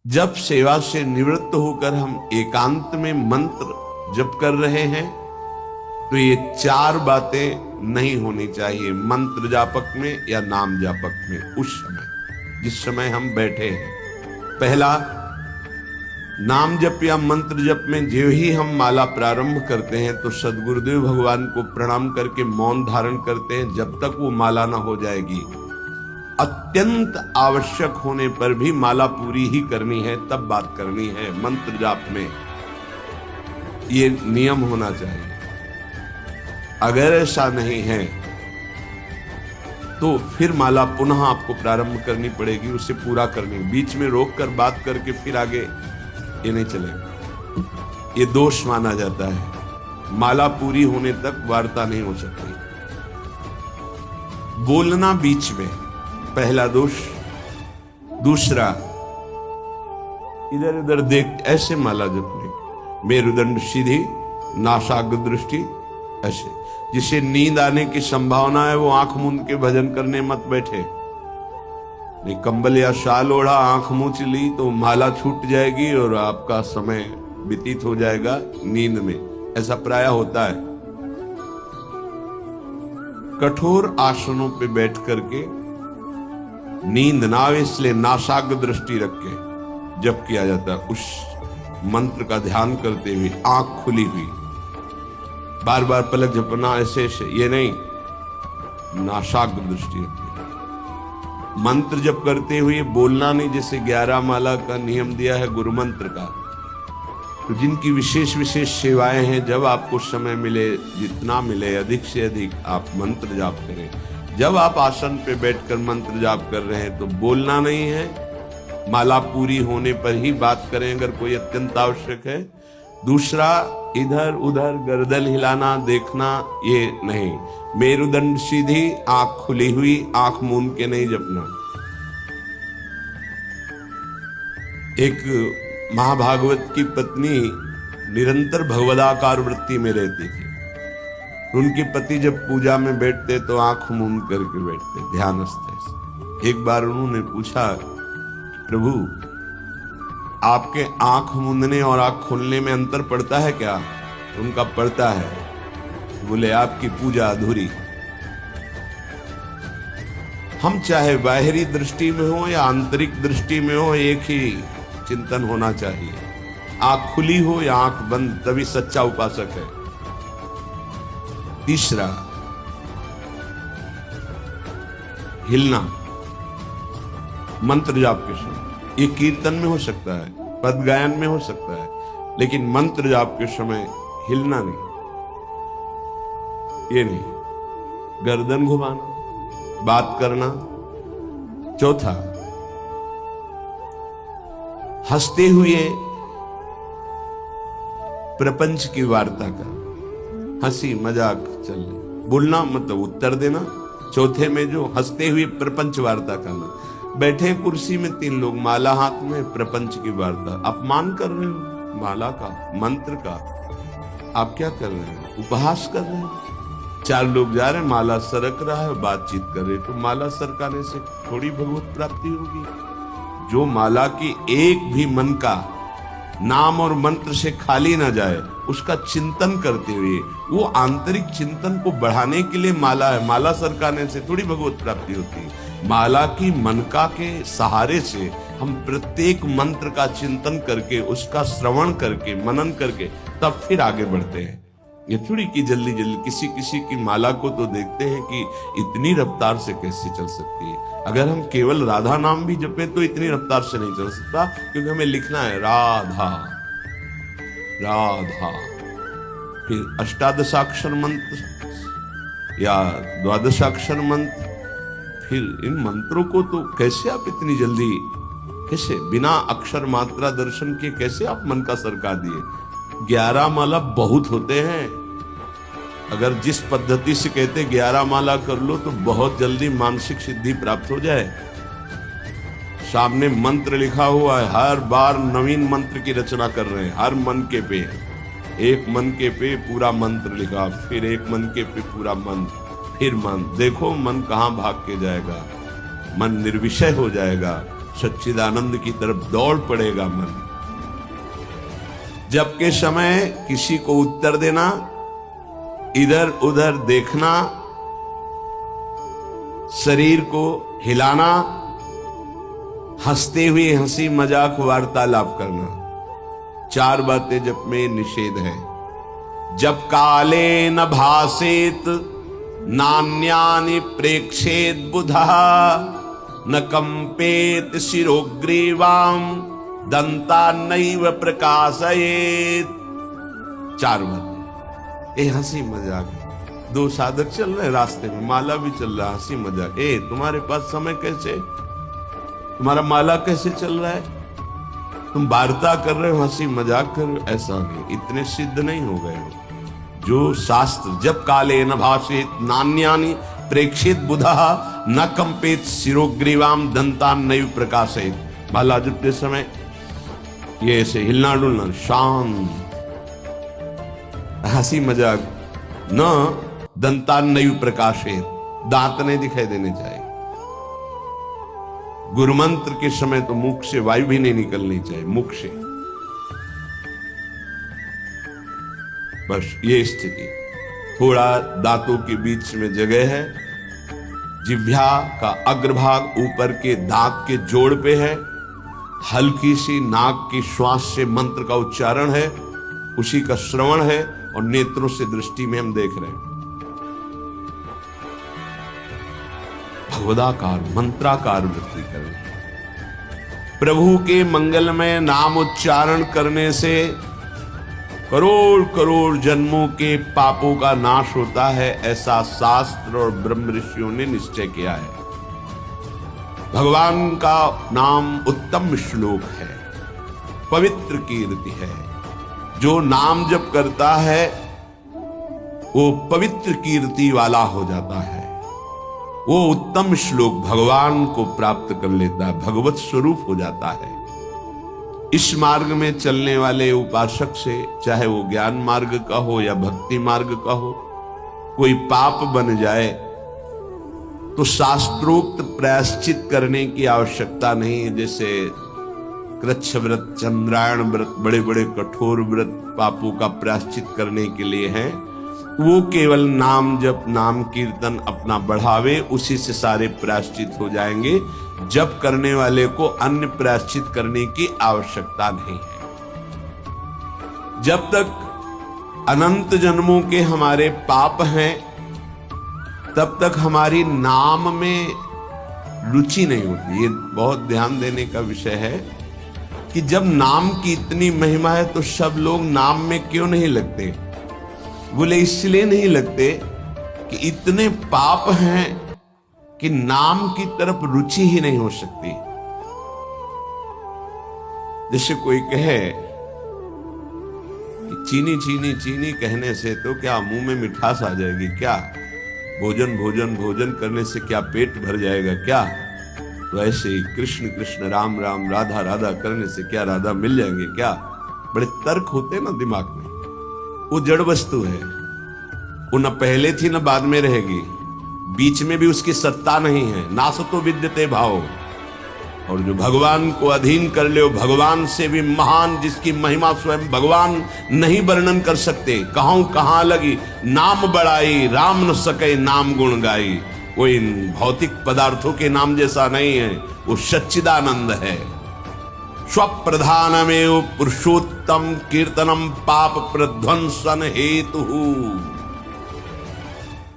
जब सेवा से निवृत्त होकर हम एकांत में मंत्र जप कर रहे हैं तो ये चार बातें नहीं होनी चाहिए मंत्र जापक में या नाम जापक में। उस समय जिस समय हम बैठे हैं, पहला, नाम जप या मंत्र जप में जो ही हम माला प्रारंभ करते हैं तो सदगुरुदेव भगवान को प्रणाम करके मौन धारण करते हैं जब तक वो माला ना हो जाएगी। अत्यंत आवश्यक होने पर भी माला पूरी ही करनी है, तब बात करनी है। मंत्र जाप में ये नियम होना चाहिए। अगर ऐसा नहीं है तो फिर माला पुनः आपको प्रारंभ करनी पड़ेगी, उसे पूरा करनी। बीच में रोक कर बात करके फिर आगे ये नहीं चलेगा, ये दोष माना जाता है। माला पूरी होने तक वार्ता नहीं हो सकती। बोलना बीच में, पहला दोष। दूसरा, इधर उधर देख ऐसे माला जपने, मेरुदंड सीधी, नासाग्र दृष्टि ऐसे। जिसे नींद आने की संभावना है वो आंख मूंद के भजन करने मत बैठे। नहीं, कंबल या शाल ओढ़ा, आंख मूंछ ली तो माला छूट जाएगी और आपका समय व्यतीत हो जाएगा नींद में। ऐसा प्राय होता है। कठोर आसनों पे बैठ करके नींद ना आवे इसलिए नासाग्र दृष्टि रख के जप किया जाता है। उस मंत्र का ध्यान करते हुए आंख खुली हुई, बार बार पलक झपकना ऐसे ऐसे ये नहीं, नासाग्र दृष्टि रखनी। मंत्र जप करते हुए बोलना नहीं, जैसे 11 माला का नियम दिया है गुरु मंत्र का। तो जिनकी विशेष विशेष सेवाएं हैं, जब आपको समय मिले, जितना मिले अधिक से अधिक आप मंत्र जाप करें। जब आप आसन पे बैठकर मंत्र जाप कर रहे हैं तो बोलना नहीं है, माला पूरी होने पर ही बात करें अगर कोई अत्यंत आवश्यक है। दूसरा, इधर उधर गर्दन हिलाना, देखना ये नहीं। मेरुदंड सीधी, आंख खुली हुई, आंख मूंद के नहीं जपना। एक महाभागवत की पत्नी निरंतर भगवदाकार वृत्ति में रहती थी। उनके पति जब पूजा में बैठते तो आंख मूंद करके बैठते, ध्यानस्थ। एक बार उन्होंने पूछा, प्रभु आपके आंख मूंदने और आंख खोलने में अंतर पड़ता है क्या? उनका पड़ता है। बोले आपकी पूजा अधूरी। हम चाहे बाहरी दृष्टि में हो या आंतरिक दृष्टि में हो, एक ही चिंतन होना चाहिए। आंख खुली हो या आंख बंद, तभी सच्चा उपासक है। तीसरा, हिलना मंत्र जाप के समय। ये कीर्तन में हो सकता है, पद गायन में हो सकता है, लेकिन मंत्र जाप के समय हिलना नहीं, ये नहीं। गर्दन घुमाना, बात करना। चौथा, हंसते हुए प्रपंच की वार्ता का, हंसी मजाक चल रही, बोलना मतलब उत्तर देना। चौथे में जो हंसते हुए प्रपंच वार्ता करना। बैठे कुर्सी में 3 लोग, माला हाथ में, प्रपंच की वार्ता। अपमान कर रहे हो माला का, मंत्र का। आप क्या कर रहे हो? उपहास कर रहे हो। 4 लोग जा रहे हैं, माला सरक रहा है, बातचीत कर रहे, तो माला सरकाने से थोड़ी भगवत प्राप्ति होगी। जो माला की एक भी मन का नाम और मंत्र से खाली ना जाए, उसका चिंतन करते हुए, वो आंतरिक चिंतन को बढ़ाने के लिए माला है। माला सरकाने से थोड़ी भगवत प्राप्ति होती है। माला की मनका के सहारे से हम प्रत्येक मंत्र का चिंतन करके, उसका श्रवण करके, मनन करके, तब फिर आगे बढ़ते हैं। ये थोड़ी कि जल्दी जल्दी किसी किसी की माला को तो देखते हैं कि इतनी रफ्तार से कैसे चल सकती है। अगर हम केवल राधा नाम भी जपे तो इतनी रफ्तार से नहीं चल सकता, क्योंकि हमें लिखना है राधा राधा। फिर अष्टादशाक्षर मंत्र या 12 मंत्र। फिर इन मंत्रों को तो कैसे आप इतनी जल्दी, कैसे बिना अक्षर मात्रा दर्शन के कैसे आप मन का सरका दिए? 11 माला बहुत होते हैं। अगर जिस पद्धति से कहते 11 माला कर लो तो बहुत जल्दी मानसिक सिद्धि प्राप्त हो जाए। सामने मंत्र लिखा हुआ है, हर बार नवीन मंत्र की रचना कर रहे हैं। हर मन के पे, एक मन के पे पूरा मंत्र लिखा, फिर एक मन के पे पूरा मंत्र, फिर मन। देखो मन कहां भाग के जाएगा, मन निर्विषय हो जाएगा। सच्चिदानंद की तरफ दौड़ पड़ेगा मन। जबके समय किसी को उत्तर देना, इधर उधर देखना, शरीर को हिलाना, हंसते हुए हंसी मजाक वार्तालाप करना, 4 बातें जप में निषेध है। जब काले न भासेत नान्यानि प्रेक्षेत बुधा न कंपेत शिरोग्रीवाम दंता नैव प्रकाशयेत। 4 बातें। ये हंसी मजाक, 2 साधक चल रहे रास्ते में, माला भी चल रहा, हंसी मजाक। तुम्हारे पास समय कैसे, तुम्हारा माला कैसे चल रहा है, तुम वार्ता कर रहे हो, हंसी मजाक कर रहे हो, ऐसा नहीं, इतने सिद्ध नहीं हो गए हो। जो शास्त्र जब काले न भाषित नान्यानि प्रेक्षित बुधा न कंपेत शिरोग्रीवाम दंता नैव प्रकाशित। माला जपते समय ये ऐसे हिलना डुलना, शांत, हंसी मजाक, न दंतान नैव प्रकाशित, दांत नहीं दिखाई देने चाहिए। गुरु मंत्र के समय तो मुख से वायु भी नहीं निकलनी चाहिए, मुख से। बस ये स्थिति, थोड़ा दांतों के बीच में जगह है, जिह्वा का अग्रभाग ऊपर के दांत के जोड़ पे है, हल्की सी नाक की श्वास से मंत्र का उच्चारण है, उसी का श्रवण है, और नेत्रों से दृष्टि में हम देख रहे हैं। भगवदाकार मंत्राकार वृत्ति करें। प्रभु के मंगलमय नाम उच्चारण करने से करोड़ करोड़ जन्मों के पापों का नाश होता है, ऐसा शास्त्र और ब्रह्म ऋषियों ने निश्चय किया है। भगवान का नाम उत्तम श्लोक है, पवित्र कीर्ति है। जो नाम जप करता है वो पवित्र कीर्ति वाला हो जाता है, वो उत्तम श्लोक भगवान को प्राप्त कर लेता है, भगवत स्वरूप हो जाता है। इस मार्ग में चलने वाले उपासक से, चाहे वो ज्ञान मार्ग का हो या भक्ति मार्ग का हो, कोई पाप बन जाए तो शास्त्रोक्त प्रायश्चित करने की आवश्यकता नहीं है। जैसे कृच्छ व्रत, चंद्रायण व्रत, बड़े बड़े कठोर व्रत पापों का प्रायश्चित करने के लिए हैं, वो केवल नाम जप, नाम कीर्तन अपना बढ़ावे, उसी से सारे प्रायश्चित हो जाएंगे। जप करने वाले को अन्य प्रायश्चित करने की आवश्यकता नहीं है। जब तक अनंत जन्मों के हमारे पाप हैं, तब तक हमारी नाम में रुचि नहीं होती। ये बहुत ध्यान देने का विषय है कि जब नाम की इतनी महिमा है तो सब लोग नाम में क्यों नहीं लगते? बोले इसलिए नहीं लगते कि इतने पाप हैं कि नाम की तरफ रुचि ही नहीं हो सकती। जैसे कोई कहे कि चीनी चीनी चीनी कहने से तो क्या मुंह में मिठास आ जाएगी क्या? भोजन भोजन भोजन करने से क्या पेट भर जाएगा क्या? तो ऐसे ही कृष्ण कृष्ण राम राम राधा राधा करने से क्या राधा मिल जाएंगे क्या? बड़े तर्क होते ना दिमाग में। वो जड़ वस्तु है, वो न पहले थी न बाद में रहेगी, बीच में भी उसकी सत्ता नहीं है। नासतो विद्यते भाव। और जो भगवान को अधीन कर ले, भगवान से भी महान, जिसकी महिमा स्वयं भगवान नहीं वर्णन कर सकते। कहूं कहां लगी नाम बड़ाई, राम न सके नाम गुण गाई। वो इन भौतिक पदार्थों के नाम जैसा नहीं है, वो सच्चिदानंद है। स्वप्रधानमेव पुरुषोत्तम कीर्तनम पाप प्रध्वंसन हेतु।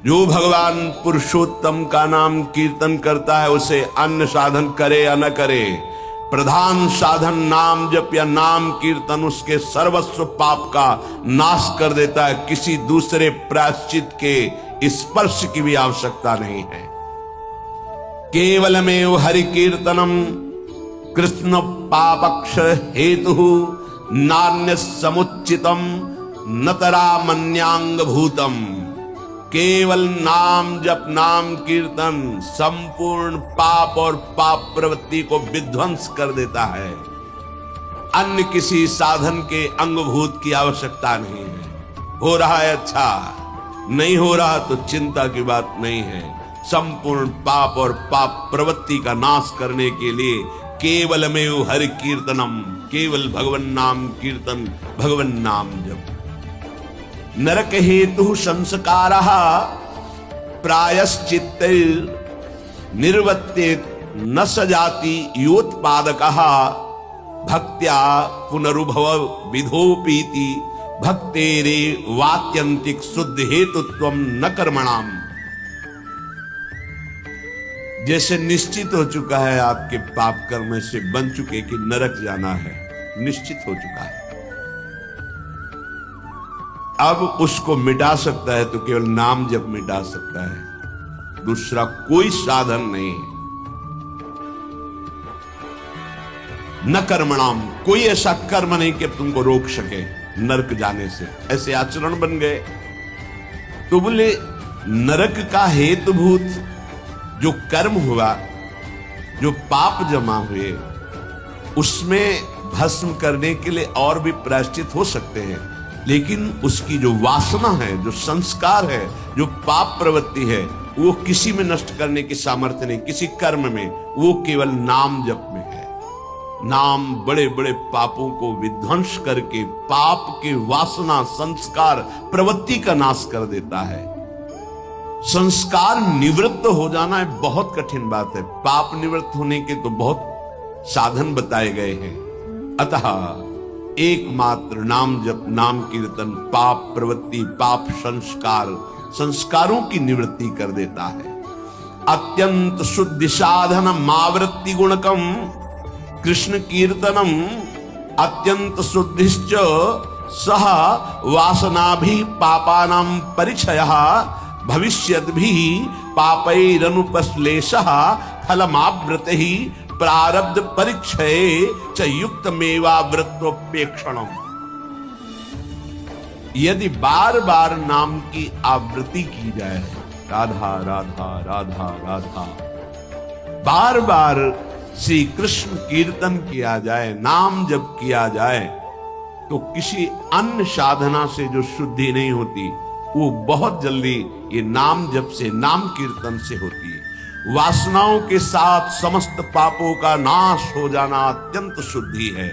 जो भगवान पुरुषोत्तम का नाम कीर्तन करता है, उसे अन्य साधन करे या न करे, प्रधान साधन नाम जप या नाम कीर्तन उसके सर्वस्व पाप का नाश कर देता है। किसी दूसरे प्रायश्चित के स्पर्श की भी आवश्यकता नहीं है। केवलमेव हरि कीर्तनम कृष्ण पापक्ष हेतु नान्य समुचितम नतरा मन्यांग भूतम। केवल नाम जप, नाम कीर्तन संपूर्ण पाप और पाप प्रवृत्ति को विध्वंस कर देता है। अन्य किसी साधन के अंगभूत की आवश्यकता नहीं है। हो रहा है अच्छा, नहीं हो रहा तो चिंता की बात नहीं है। संपूर्ण पाप और पाप प्रवृत्ति का नाश करने के लिए केवलमेव हरि कीर्तनम, केवल भगवन नाम कीर्तन, भगवन नाम जप। नरक हेतु संस्कारः प्रायश्चित्त निर्वर्तेत न सजाति योत्पादकः भक्त्या पुनरुभव विधोपीति भक्तेरे वात्यंतिक शुद्ध हेतुत्वम न कर्मणाम। जैसे निश्चित हो चुका है आपके पाप कर्म से बन चुके कि नरक जाना है, निश्चित हो चुका है, अब उसको मिटा सकता है तो केवल नाम जप मिटा सकता है, दूसरा कोई साधन नहीं है। न कर्मणाम, कोई ऐसा कर्म नहीं कि तुमको रोक सके नरक जाने से, ऐसे आचरण बन गए। तो बोले नरक का हेतुभूत जो कर्म हुआ, जो पाप जमा हुए, उसमें भस्म करने के लिए और भी प्रायश्चित हो सकते हैं, लेकिन उसकी जो वासना है, जो संस्कार है, जो पाप प्रवृत्ति है, वो किसी में नष्ट करने की सामर्थ्य नहीं, किसी कर्म में, वो केवल नाम जप में है। नाम बड़े बड़े पापों को विध्वंस करके पाप के वासना, संस्कार, प्रवृत्ति का नाश कर देता है। संस्कार निवृत्त हो जाना है बहुत कठिन बात है, पाप निवृत्त होने के तो बहुत साधन बताए गए हैं। अतः एकमात्र नाम जप, नाम कीर्तन पाप प्रवृत्ति, पाप संस्कार, संस्कारों की निवृत्ति कर देता है। अत्यंत शुद्धि साधन मावृत्ति गुणकम कृष्ण कीर्तनम अत्यंत शुद्धिश्च सह वासनाभि पापानां परिचयः भविष्यद्भिः पापैरनुपश्लेषः फलमावृतिः प्रारब्ध परिक्षये च युक्तमेवावृत्तोपेक्षणम्। यदि बार बार नाम की आवृत्ति की जाए, राधा राधा राधा राधा, बार बार श्री कृष्ण कीर्तन किया जाए, नाम जप किया जाए, तो किसी अन्य साधना से जो शुद्धि नहीं होती वो बहुत जल्दी ये नाम जप से, नाम कीर्तन से होती है। वासनाओं के साथ समस्त पापों का नाश हो जाना अत्यंत शुद्धि है।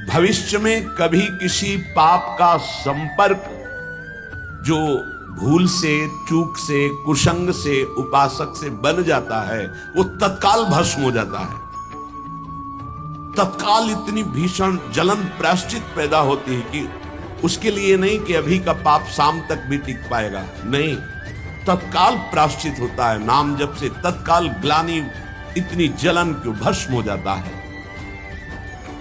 भविष्य में कभी किसी पाप का संपर्क जो भूल से, चूक से, कुसंग से, उपासक से बन जाता है, वो तत्काल भस्म हो जाता है। तत्काल इतनी भीषण जलन प्रायश्चित पैदा होती है कि उसके लिए नहीं कि अभी का पाप शाम तक भी टिक पाएगा, नहीं, तत्काल प्रायश्चित होता है। नाम जप से तत्काल ग्लानि, इतनी जलन क्यों, भस्म हो जाता है।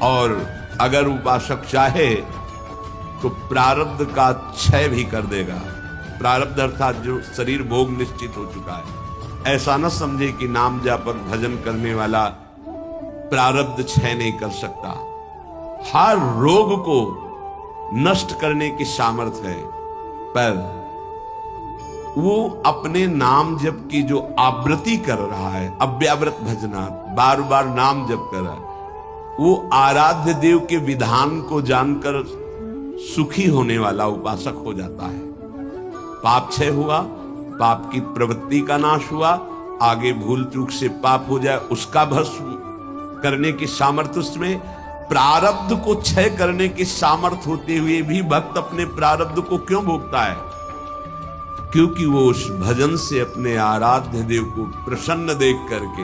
और अगर उपासक चाहे तो प्रारब्ध का क्षय भी कर देगा। प्रारब्ध अर्थात जो शरीर भोग निश्चित हो चुका है, ऐसा न समझे कि नाम जापक भजन करने वाला प्रारब्ध क्षय नहीं कर सकता। हर रोग को नष्ट करने की सामर्थ्य है, पर वो अपने नाम जप की जो आवृत्ति कर रहा है, अव्यावृत भजना, बार बार नाम जप कर रहा है, वो आराध्य देव के विधान को जानकर सुखी होने वाला उपासक हो जाता है। पाप क्षय हुआ, पाप की प्रवृत्ति का नाश हुआ, आगे भूल चूक से पाप हो जाए उसका भस्म करने की सामर्थ्य उसमें, प्रारब्ध को क्षय करने की सामर्थ्य होते हुए भी भक्त अपने प्रारब्ध को क्यों भोगता है? क्योंकि वो उस भजन से अपने आराध्य देव को प्रसन्न देख करके,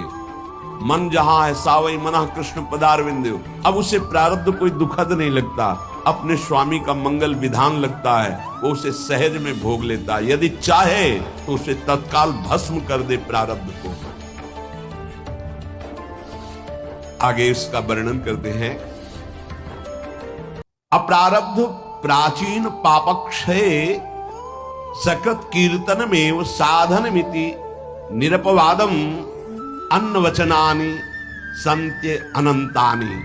मन जहां है सावई मना कृष्ण पदारविंदेव, अब उसे प्रारब्ध कोई दुखद नहीं लगता, अपने स्वामी का मंगल विधान लगता है, वो उसे सहज में भोग लेता है। यदि चाहे तो उसे तत्काल भस्म कर दे प्रारब्ध को। आगे इसका वर्णन करते हैं। अप्रारब्ध प्राचीन पापक्षये सकृत कीर्तनमेव साधनमिति निरपवादम अन्नवचनानि संत्य अनंतानि।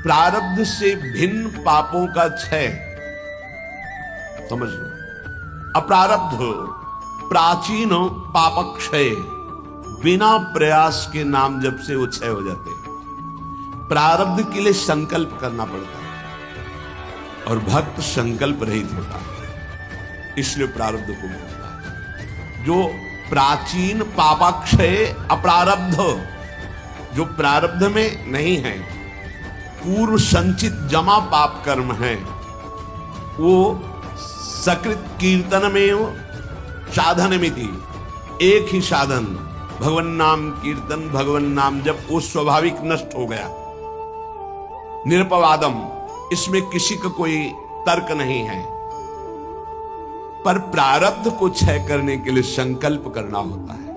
प्रारब्ध से भिन्न पापों का क्षय, समझ लो। अप्रारब्ध प्राचीन पापक्षय, बिना प्रयास के नाम जप से वो क्षय हो जाते हैं। प्रारब्ध के लिए संकल्प करना पड़ता है और भक्त संकल्प रहित होता है, इसलिए प्रारब्ध को मिलता है। जो प्राचीन पापाक्षय अप्रारब्ध, जो प्रारब्ध में नहीं है, पूर्व संचित जमा पाप कर्म है, वो सकृत कीर्तन में साधनमिति, एक ही साधन भगवन नाम कीर्तन, भगवन नाम जब वो स्वाभाविक नष्ट हो गया, निरपवादम, इसमें किसी का कोई तर्क नहीं है। पर प्रारब्ध को क्षय करने के लिए संकल्प करना होता है।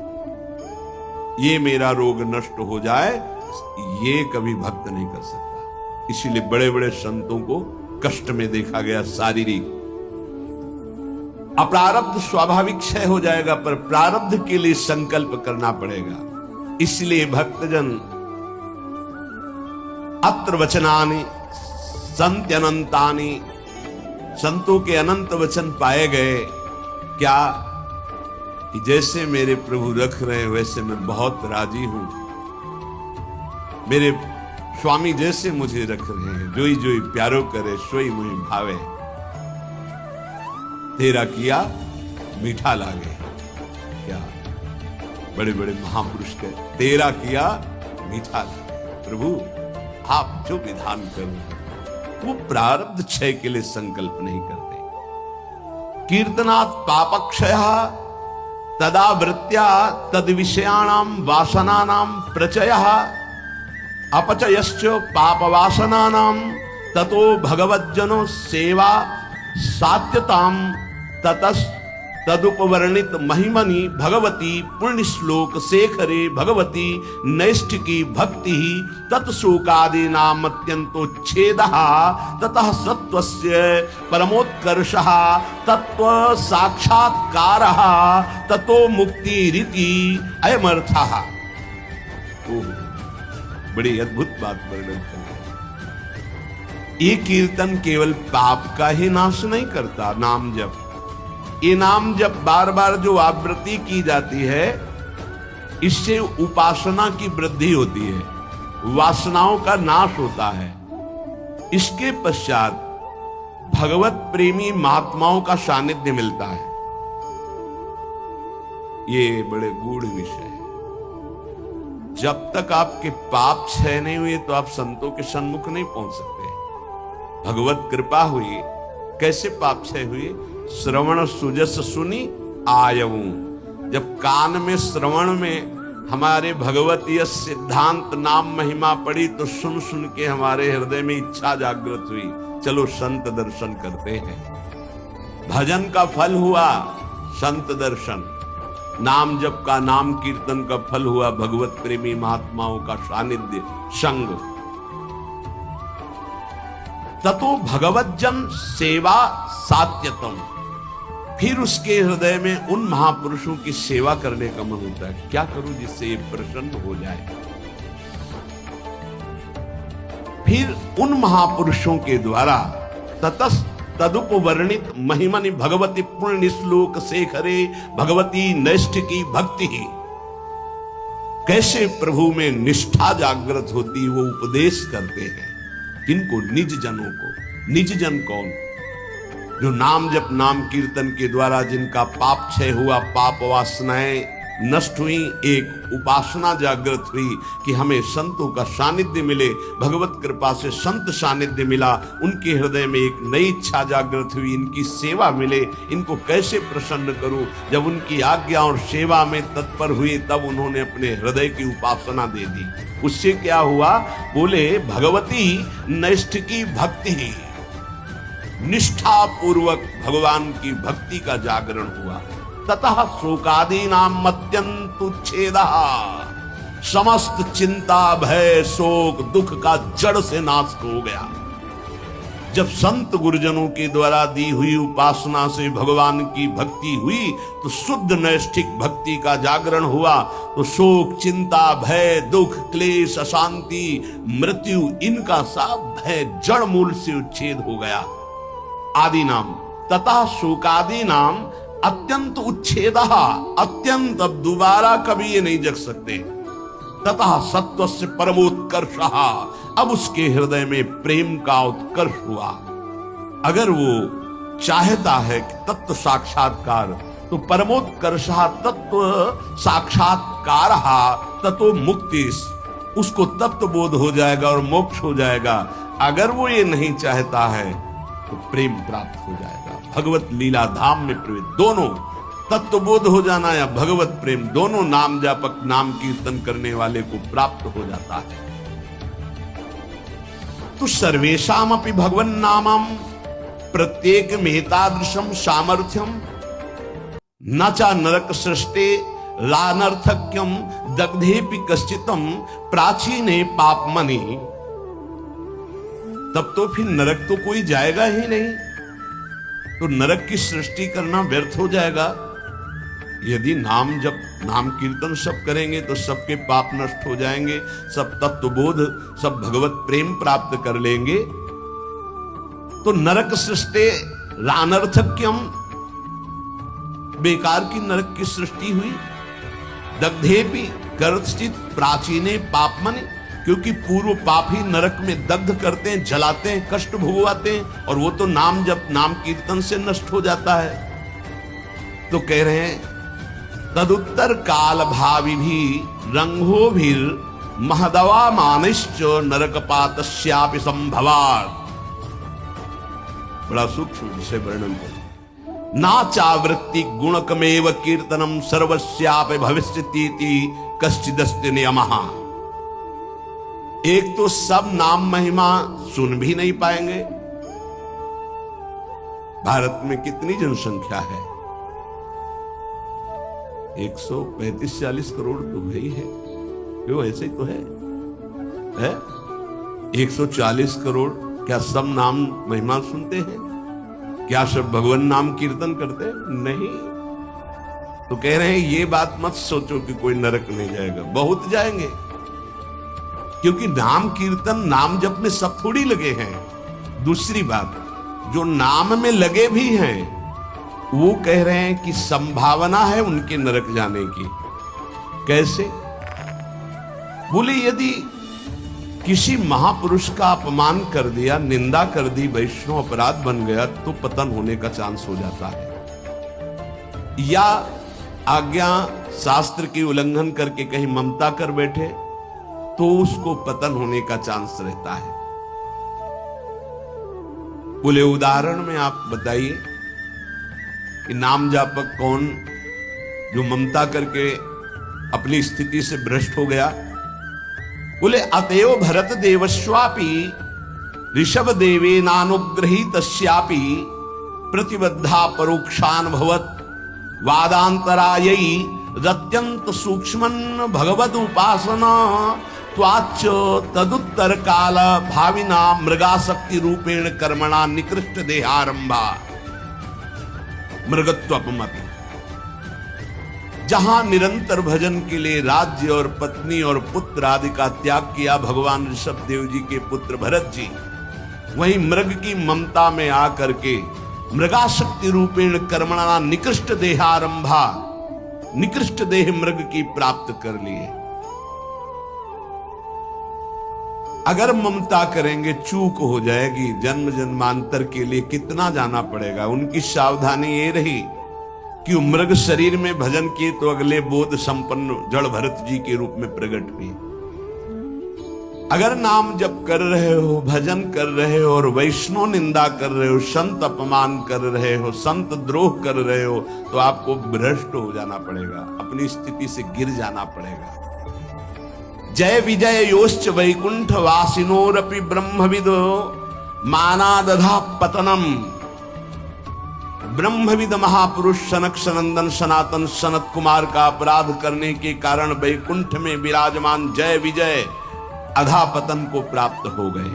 ये मेरा रोग नष्ट हो जाए, ये कभी भक्त नहीं कर सकता। इसीलिए बड़े बड़े संतों को कष्ट में देखा गया, शारीरिक। अप्रारब्ध स्वाभाविक क्षय हो जाएगा, पर प्रारब्ध के लिए संकल्प करना पड़ेगा। इसलिए भक्तजन अत्र वचनानि संत्यनंतानि, संतों के अनंत वचन पाए गए। क्या कि जैसे मेरे प्रभु रख रहे हैं वैसे मैं बहुत राजी हूं, मेरे स्वामी जैसे मुझे रख रहे हैं, जोई जोई प्यारो करे सोई मुझे भावे, तेरा किया मीठा लागे। क्या बड़े बड़े महापुरुष के तेरा किया मीठा लागे। प्रभु आप जो विधान करो, वो प्रारब्ध क्षय के लिए संकल्प नहीं करते। कीर्तनात् पापक्षय तदा वृत्त्या तद विषयाणाम वासनानाम प्रचयः अपचयश्च पापवासनानाम ततो भगवज्जनो सेवा सात्यताम ततस् तदुपवर्णित महिमनि भगवती पुण्य श्लोक शेखरे भगवती नैष्ठिकी भक्ति तत्शोकादि नाम अत्यंतोच्छेदः ततः सत्वस्य परमोत्कर्षः तत्व साक्षात्कारः ततो मुक्ति रीति अयमर्थः। बड़ी अद्भुत बात वर्णन कर रहे हैं। ये कीर्तन केवल पाप का ही नाश नहीं करता, नाम जप, ये नाम जप बार बार जो आवृत्ति की जाती है, इससे उपासना की वृद्धि होती है, वासनाओं का नाश होता है। इसके पश्चात भगवत प्रेमी महात्माओं का सानिध्य मिलता है। ये बड़े गूढ़ विषय है। जब तक आपके पाप क्षय नहीं हुए तो आप संतों के सन्मुख नहीं पहुंच सकते। भगवत कृपा हुई, कैसे पाप क्षय हुए? श्रवण सुजस सुनी आयऊ, जब कान में श्रवण में हमारे भगवतीय सिद्धांत नाम महिमा पड़ी तो सुन सुन के हमारे हृदय में इच्छा जागृत हुई, चलो संत दर्शन करते हैं। भजन का फल हुआ संत दर्शन, नाम जप का, नाम कीर्तन का फल हुआ भगवत प्रेमी महात्माओं का सानिध्य संग। ततो भगवज्जन सेवा सात्यतम, फिर उसके हृदय में उन महापुरुषों की सेवा करने का मन होता है। क्या करूं जिससे ये प्रसन्न हो जाए? फिर उन महापुरुषों के द्वारा ततस् तदुपवर्णित महिमनि भगवती पुण्य श्लोक शेखरे भगवती नैष्ठिकी भक्ति, कैसे प्रभु में निष्ठा जागृत होती, वो उपदेश करते हैं। किनको? निज जनों को। निज जन कौन? जो नाम जप नाम कीर्तन के द्वारा जिनका पाप क्षय हुआ, पाप वासनाएं नष्ट हुई, एक उपासना जागृत हुई कि हमें संतों का सानिध्य मिले, भगवत कृपा से संत सानिध्य मिला, उनके हृदय में एक नई इच्छा जागृत हुई, इनकी सेवा मिले, इनको कैसे प्रसन्न करूं। जब उनकी आज्ञा और सेवा में तत्पर हुए तब उन्होंने अपने हृदय की उपासना दे दी। उससे क्या हुआ? बोले भगवती नैष्ठिकी भक्ति, निष्ठा पूर्वक भगवान की भक्ति का जागरण हुआ। ततः शोकादि नाम अत्यंत उच्छेदः, समस्त चिंता भय शोक दुख का जड़ से नाश हो गया। जब संत गुरुजनों के द्वारा दी हुई उपासना से भगवान की भक्ति हुई तो शुद्ध नैष्ठिक भक्ति का जागरण हुआ, तो शोक चिंता भय दुख क्लेश अशांति मृत्यु इनका सब भय जड़ मूल से उच्छेद हो गया। आदि नाम तथा शोकादि नाम अत्यंत उच्छेदः, अत्यंत, अब दोबारा कभी ये नहीं जग सकते। तथा सत्व से परमोत्कर्षः, अब उसके हृदय में प्रेम का उत्कर्ष हुआ। अगर वो चाहता है कि तत्व साक्षात्कार तो परमोत्कर्षा तत्व साक्षात्कार ततो मुक्ति, उसको तत्व बोध हो जाएगा और मोक्ष हो जाएगा। अगर वो ये नहीं चाहता है तो प्रेम प्राप्त हो जाएगा, भगवत लीला धाम में प्रवेश। दोनों तत्व बोध हो जाना या भगवत प्रेम, दोनों नाम जापक नाम कीर्तन करने वाले को प्राप्त हो जाता है। तो सर्वेशाम अपि भगवन नामम प्रत्येक मेतादृशम सामर्थ्यम न चा नरक सृष्टे लानर्थक्यम दग्धेपि कश्चितम प्राचीने पापमनि। तब तो फिर नरक तो कोई जाएगा ही नहीं, तो नरक की सृष्टि करना व्यर्थ हो जाएगा। यदि नाम जब नाम कीर्तन सब करेंगे तो सबके पाप नष्ट हो जाएंगे, सब तत्वबोध, सब भगवत प्रेम प्राप्त कर लेंगे। तो नरक सृष्टि लानर्थक्यम, बेकार की नरक की सृष्टि हुई। दग्धेपि कर्तचित प्राचीने पापमनि, क्योंकि पूर्व पापी नरक में दग्ध करते हैं, जलाते हैं, कष्ट भोगवाते हैं, और वो तो नाम जब नाम कीर्तन से नष्ट हो जाता है। तो कह रहे हैं तदुत्तर काल भावी भी रंगो भी महदवा मानिश्च नरकपातस्यापि संभवात्। बड़ा सूक्ष्म विषय वर्णन कर। ना चावृत्ति गुणकमेव कीर्तनम सर्वस्यापि भविष्यतीति कश्चिदस्ति नियमः। एक तो सब नाम महिमा सुन भी नहीं पाएंगे। भारत में कितनी जनसंख्या है? 135-40 करोड़ तो ही है, क्यों? ऐसे ही तो है? 140 करोड़ क्या सब नाम महिमा सुनते हैं? क्या सब भगवान नाम कीर्तन करते हैं? नहीं। तो कह रहे हैं ये बात मत सोचो कि कोई नरक नहीं जाएगा, बहुत जाएंगे, क्योंकि नाम कीर्तन नाम जप में सब थोड़ी लगे हैं। दूसरी बात, जो नाम में लगे भी हैं वो कह रहे हैं कि संभावना है उनके नरक जाने की। कैसे? बोले यदि किसी महापुरुष का अपमान कर दिया, निंदा कर दी, वैष्णव अपराध बन गया, तो पतन होने का चांस हो जाता है। या आज्ञा शास्त्र की उल्लंघन करके कहीं ममता कर बैठे तो उसको पतन होने का चांस रहता है। बोले उदाहरण में आप बताइए कि नाम जापक कौन जो ममता करके अपनी स्थिति से भ्रष्ट हो गया? बोले अतएव भरत देवस्वापि ऋषभ देवेनानुग्रहीतस्यापि प्रतिबद्धा परोक्षानुभवत् वादांतरायै रत्यंत सूक्ष्मन् भगवद उपासना त्वाच्च तदुत्तर काल भाविना मृगाशक्ति रूपेण कर्मणा निकृष्ट देहारंभा मृगत्वपमपि। जहां निरंतर भजन के लिए राज्य और पत्नी और पुत्र आदि का त्याग किया भगवान ऋषभ देव जी के पुत्र भरत जी, वहीं मृग की ममता में आकर के मृगाशक्ति रूपेण कर्मणा निकृष्ट देहारंभा, निकृष्ट देह मृग की प्राप्त कर लिए। अगर ममता करेंगे चूक हो जाएगी, जन्म जन्मांतर के लिए कितना जाना पड़ेगा। उनकी सावधानी ये रही कि मृग शरीर में भजन किए तो अगले बोध संपन्न जड़ भरत जी के रूप में प्रकट हुए। अगर नाम जप कर रहे हो, भजन कर रहे हो और वैष्णव निंदा कर रहे हो, संत अपमान कर रहे हो, संत द्रोह कर रहे हो, तो आपको भ्रष्ट हो जाना पड़ेगा, अपनी स्थिति से गिर जाना पड़ेगा। जय विजय योश्च वैकुंठ वासिनोरपि ब्रह्मविदो मानादधा पतनम। ब्रह्मविद महापुरुष सनक सनंदन सनातन सनत कुमार का अपराध करने के कारण वैकुंठ में विराजमान जय विजय अधापतन को प्राप्त हो गए।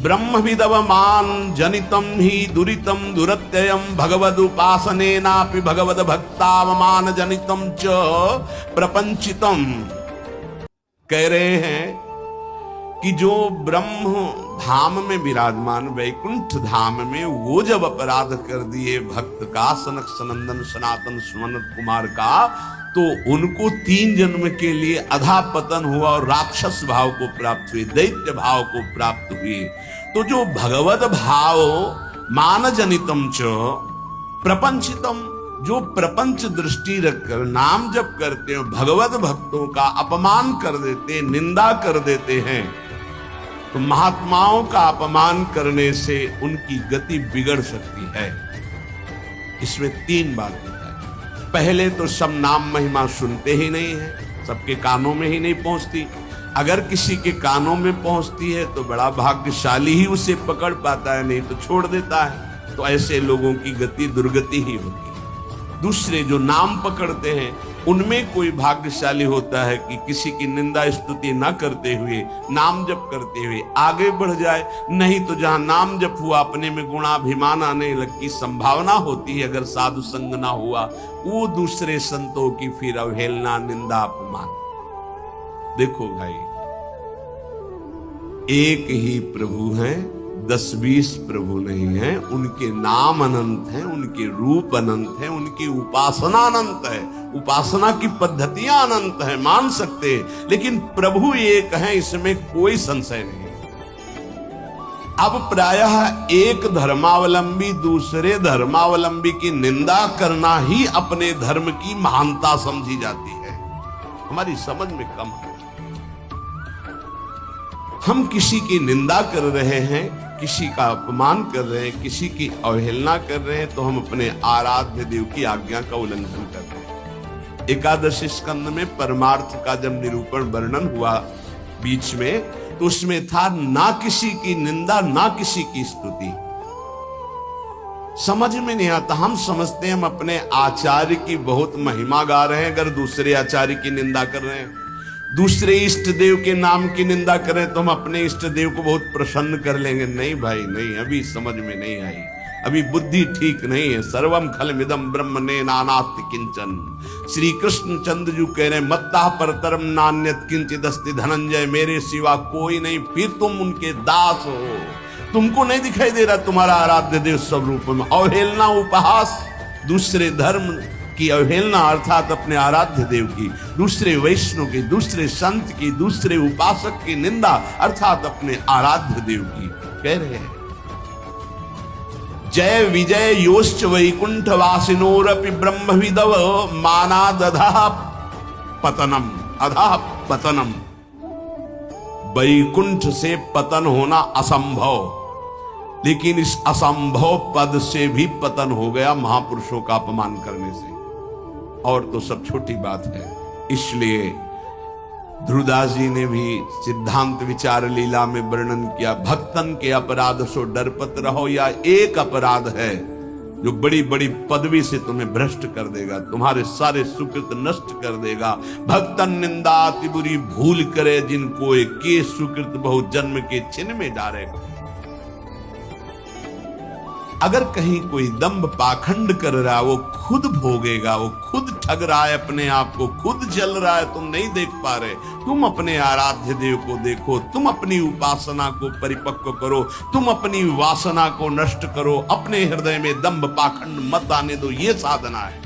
ब्रह्मविदवमान जनितम ही दुरितम दुरत्ययम भगवद उपासनेनापि भगवद भक्तावमान जनितम च प्रपंचितम। कह रहे हैं कि जो ब्रह्म धाम में विराजमान वैकुंठ धाम में वो जब अपराध कर दिए भक्त का, सनक सनंदन सनातन सुमनत कुमार का, तो उनको 3 जन्म के लिए अधापतन हुआ और राक्षस भाव को प्राप्त हुए, दैत्य भाव को प्राप्त हुए। तो जो भगवद भाव मान जनितम च प्रपंचितम, जो प्रपंच दृष्टि रखकर नाम जप करते हैं, भगवत भक्तों का अपमान कर देते, निंदा कर देते हैं, तो महात्माओं का अपमान करने से उनकी गति बिगड़ सकती है। इसमें 3 बात बताई। पहले तो सब नाम महिमा सुनते ही नहीं है, सबके कानों में ही नहीं पहुंचती। अगर किसी के कानों में पहुंचती है तो बड़ा भाग्यशाली ही उसे पकड़ पाता है, नहीं तो छोड़ देता है। तो ऐसे लोगों की गति दुर्गति ही होती है। दूसरे जो नाम पकड़ते हैं उनमें कोई भाग्यशाली होता है कि किसी की निंदा स्तुति न करते हुए, नाम जप करते हुए आगे बढ़ जाए। नहीं तो जहां नाम जप हुआ अपने में गुणाभिमान आने लग की संभावना होती है, अगर साधु संग ना हुआ, वो दूसरे संतों की फिर अवहेलना, निंदा, अपमान। देखो भाई, एक ही प्रभु हैं, 10-20 प्रभु नहीं है। उनके नाम अनंत हैं, उनके रूप अनंत हैं, उनकी उपासना अनंत है, उपासना की पद्धतियां अनंत है, मान सकते हैं। लेकिन प्रभु एक है, इसमें कोई संशय नहीं। अब प्रायः एक धर्मावलंबी दूसरे धर्मावलंबी की निंदा करना ही अपने धर्म की महानता समझी जाती है। हमारी समझ में कम है। हम किसी की निंदा कर रहे हैं, किसी का अपमान कर रहे हैं, किसी की अवहेलना कर रहे हैं, तो हम अपने आराध्य देव की आज्ञा का उल्लंघन कर रहे हैं। एकादश स्कंद में परमार्थ का जब निरूपण वर्णन हुआ बीच में, तो उसमें था ना किसी की निंदा, ना किसी की स्तुति। समझ में नहीं आता। हम समझते हैं हम अपने आचार्य की बहुत महिमा गा रहे हैं, अगर दूसरे आचार्य की निंदा कर रहे हैं, दूसरे इष्ट देव के नाम की निंदा करें, तो हम अपने इष्ट देव को बहुत प्रसन्न कर लेंगे। नहीं भाई नहीं, अभी समझ में नहीं आई, अभी बुद्धि ठीक नहीं है। सर्वम खलमिदं ब्रह्मणे नानास्ति किंचन। श्री कृष्ण चंद्र जी कह रहे हैं, मत्ता परतरम नान्यत किंचित् अस्ति धनंजय, मेरे सिवा कोई नहीं। फिर तुम उनके दास हो, तुमको नहीं दिखाई दे रहा तुम्हारा आराध्य देव स्वरूप में। अवहेलना, उपहास, दूसरे धर्म की अवहेलना अर्थात अपने आराध्य देव की, दूसरे वैष्णव की, दूसरे संत की, दूसरे उपासक की निंदा अर्थात अपने आराध्य देव की कह रहे हैं। जय विजय योश्च वैकुंठ वासिनोरपि ब्रह्मविदव मानादधः पतनम, अधः पतनम। वैकुंठ से पतन होना असंभव, लेकिन इस असंभव पद से भी पतन हो गया महापुरुषों का अपमान करने से। और तो सब छोटी बात है। इसलिए ध्रुवदास जी ने भी सिद्धांत विचार लीला में वर्णन किया, भक्तन के अपराध सो डरपत रहो। या एक अपराध है जो बड़ी बड़ी पदवी से तुम्हें भ्रष्ट कर देगा, तुम्हारे सारे सुकृत नष्ट कर देगा। भक्तन निंदा अति बुरी भूल करे, जिनको के सुकृत बहुत जन्म के छिन में डारे। अगर कहीं कोई दंभ पाखंड कर रहा है, वो खुद भोगेगा, वो खुद ठग रहा है अपने आप को, खुद जल रहा है, तुम नहीं देख पा रहे। तुम अपने आराध्य देव को देखो, तुम अपनी उपासना को परिपक्व करो, तुम अपनी वासना को नष्ट करो, अपने हृदय में दंभ पाखंड मत आने दो, ये साधना है।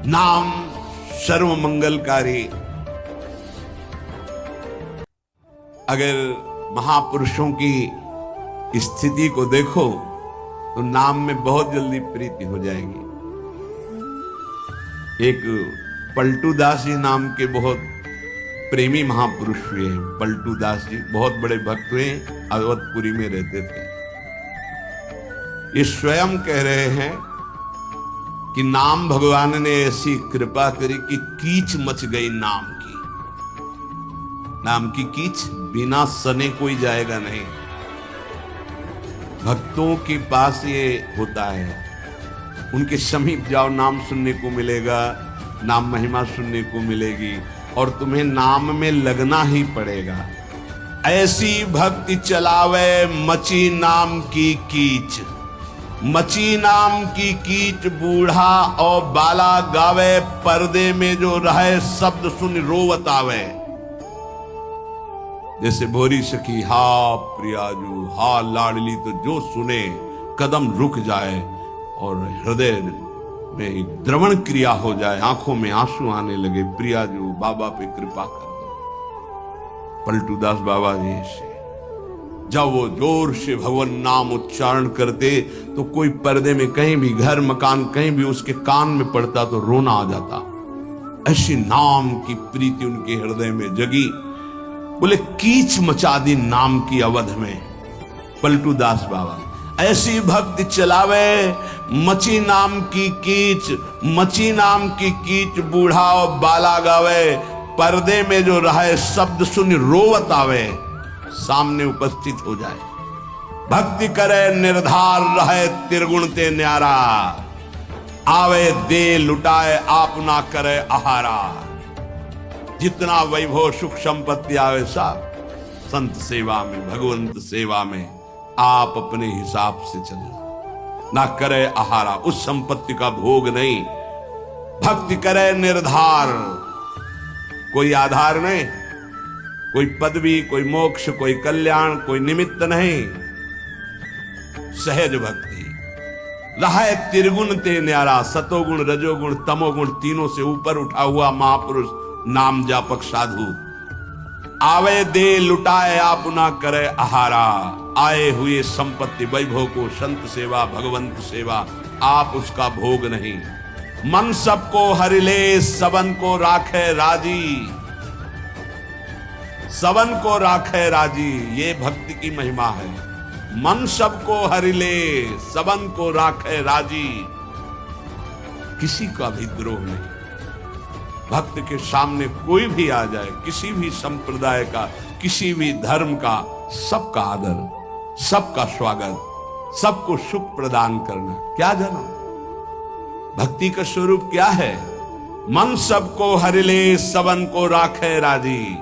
नाम सर्व मंगलकारी। अगर महापुरुषों की स्थिति को देखो तो नाम में बहुत जल्दी प्रीति हो जाएगी। एक पलटू दास जी नाम के बहुत प्रेमी महापुरुष हुए हैं। पलटू दास जी बहुत बड़े भक्त हुए, अवधपुरी में रहते थे। ये स्वयं कह रहे हैं कि नाम भगवान ने ऐसी कृपा करी कि कीच मच गई नाम की। नाम की कीच बिना सने कोई जाएगा नहीं। भक्तों के पास ये होता है, उनके समीप जाओ, नाम सुनने को मिलेगा, नाम महिमा सुनने को मिलेगी, और तुम्हें नाम में लगना ही पड़ेगा। ऐसी भक्ति चलावे मची नाम की कीच, मची नाम की कीच बूढ़ा और बाला गावे, पर्दे में जो रहे शब्द सुन रोवत आवे। जैसे भोरी सखी हा प्रियाजू हा लाडली, तो जो सुने कदम रुक जाए और हृदय में एक द्रवण क्रिया हो जाए, आंखों में आंसू आने लगे। प्रियाजू बाबा पे कृपा कर दो। पलटू दास बाबा जी से जब वो जोर से भगवान नाम उच्चारण करते तो कोई पर्दे में कहीं भी, घर मकान कहीं भी उसके कान में पड़ता तो रोना आ जाता। ऐसी नाम की प्रीति उनके हृदय में जगी। बोले कीच मचा दी नाम की अवध में, पलटू दास बाबा। ऐसी भक्ति चलावे मची नाम की कीच, मची नाम की कीच बूढ़ा और बाला गावे। पर्दे में जो रहे शब्द सुन रोवत आवे, सामने उपस्थित हो जाए। भक्ति करे निर्धार रहे त्रिगुण ते न्यारा, आवे दे लुटाए आप ना करे आहारा। जितना वैभव सुख संपत्ति आवे सब संत सेवा में, भगवंत सेवा में आप अपने हिसाब से चलना, ना करे आहारा। उस संपत्ति का भोग नहीं, भक्ति करे निर्धार, कोई आधार नहीं, कोई पदवी, कोई मोक्ष, कोई कल्याण, कोई निमित्त नहीं। सहज भक्ति रहे त्रिगुण ते न्यारा, सतोगुण रजोगुण तमोगुण तीनों से ऊपर उठा हुआ महापुरुष नाम जापक साधु। आवे दे लुटाए आप ना करे आहारा। आए हुए संपत्ति वैभव को, संत सेवा भगवंत सेवा, आप उसका भोग नहीं। मन सबको हरिले सबन को राखे राजी, सबन को राखे राजी, ये भक्ति की महिमा है। मन सबको हरिले सबन को राखे राजी, किसी का भी द्रोह नहीं। भक्त के सामने कोई भी आ जाए, किसी भी संप्रदाय का, किसी भी धर्म का, सबका आदर, सबका स्वागत, सबको सुख प्रदान करना। क्या जानो भक्ति का स्वरूप क्या है? मन सबको हरिले सबन को राखे राजी।